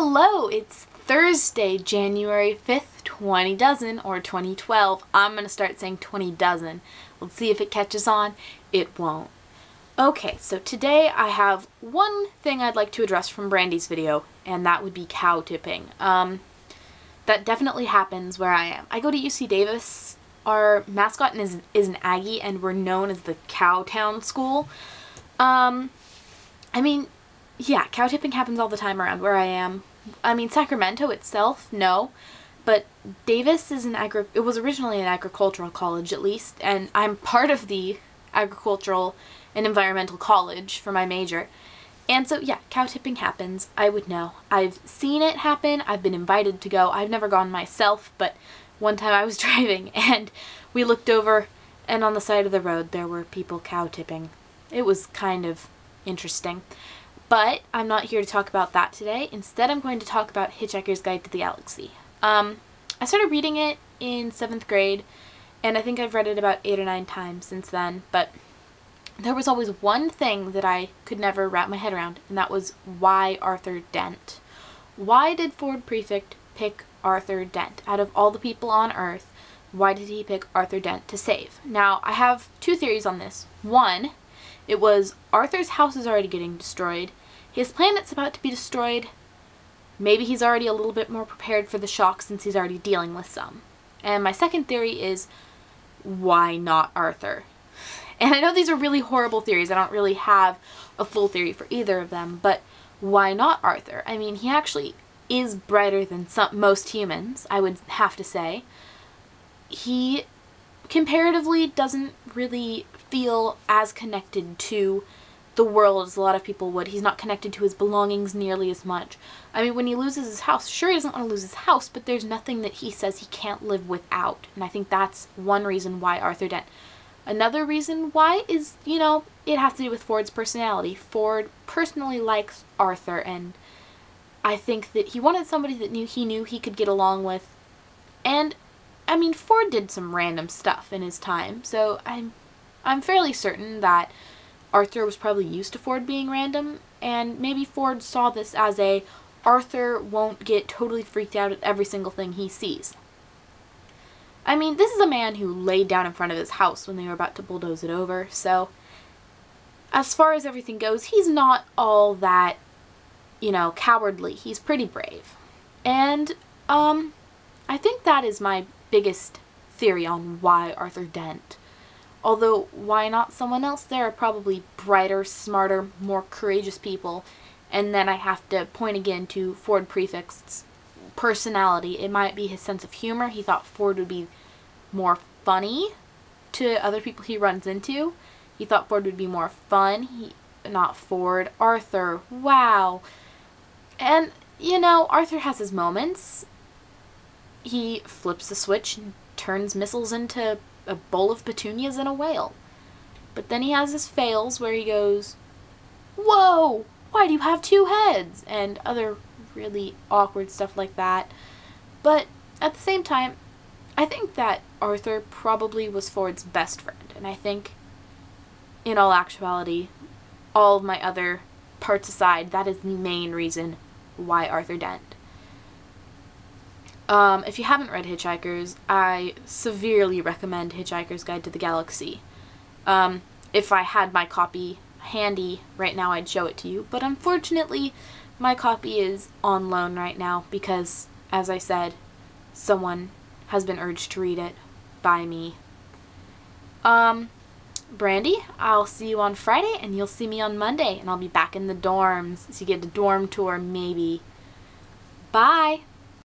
Hello, it's Thursday, January 5th, 2012. I'm going to start saying 20 dozen. Let's see if it catches on. It won't. Okay, so today I have one thing I'd like to address from Brandy's video, and that would be cow tipping. That definitely happens where I am. I go to UC Davis. Our mascot is an Aggie, and we're known as the Cowtown School. Yeah, cow tipping happens all the time around where I am. I mean, Sacramento itself, no. But Davis is it was originally an agricultural college, at least, and I'm part of the agricultural and environmental college for my major. And so, yeah, cow tipping happens. I would know. I've seen it happen. I've been invited to go. I've never gone myself, but one time I was driving and we looked over, and on the side of the road there were people cow tipping. It was kind of interesting. But I'm not here to talk about that today. Instead, I'm going to talk about Hitchhiker's Guide to the Galaxy. I started reading it in 7th grade, and I think I've read it about 8 or 9 times since then, but there was always one thing that I could never wrap my head around, and that was why Arthur Dent? Why did Ford Prefect pick Arthur Dent? Out of all the people on Earth, why did he pick Arthur Dent to save? Now, I have 2 theories on this. One, it was Arthur's house is already getting destroyed. His planet's about to be destroyed. Maybe he's already a little bit more prepared for the shock since he's already dealing with some. And my second theory is, why not Arthur? And I know these are really horrible theories. I don't really have a full theory for either of them, but why not Arthur? I mean, he actually is brighter than most humans, I would have to say. He comparatively doesn't really feel as connected to the world as a lot of people would. He's not connected to his belongings nearly as much. I mean, when he loses his house, sure, he doesn't want to lose his house, but there's nothing that he says he can't live without. And I think that's one reason why Arthur Dent. Another reason why is, it has to do with Ford's personality. Ford personally likes Arthur, and I think that he wanted somebody that he knew he could get along with. And, I mean, Ford did some random stuff in his time, so I'm fairly certain that Arthur was probably used to Ford being random, and maybe Ford saw this as Arthur won't get totally freaked out at every single thing he sees. I mean, this is a man who laid down in front of his house when they were about to bulldoze it over, so as far as everything goes, he's not all that, cowardly. He's pretty brave. And, I think that is my biggest theory on why Arthur Dent. Although, why not someone else? There are probably brighter, smarter, more courageous people. And then I have to point again to Ford Prefect's personality. It might be his sense of humor. He thought Ford would be more funny to other people he runs into. He thought Ford would be more fun. Not Ford. Arthur. Wow. And, Arthur has his moments. He flips the switch and turns missiles into a bowl of petunias and a whale. But then he has his fails where he goes, "Whoa! Why do you have 2 heads?" and other really awkward stuff like that. But at the same time, I think that Arthur probably was Ford's best friend, and I think, in all actuality, all of my other parts aside, that is the main reason why Arthur Dent. If you haven't read Hitchhikers, I severely recommend Hitchhiker's Guide to the Galaxy. If I had my copy handy right now, I'd show it to you, but unfortunately, my copy is on loan right now because, as I said, someone has been urged to read it by me. Brandy, I'll see you on Friday, and you'll see me on Monday, and I'll be back in the dorms, so you get a dorm tour, maybe. Bye!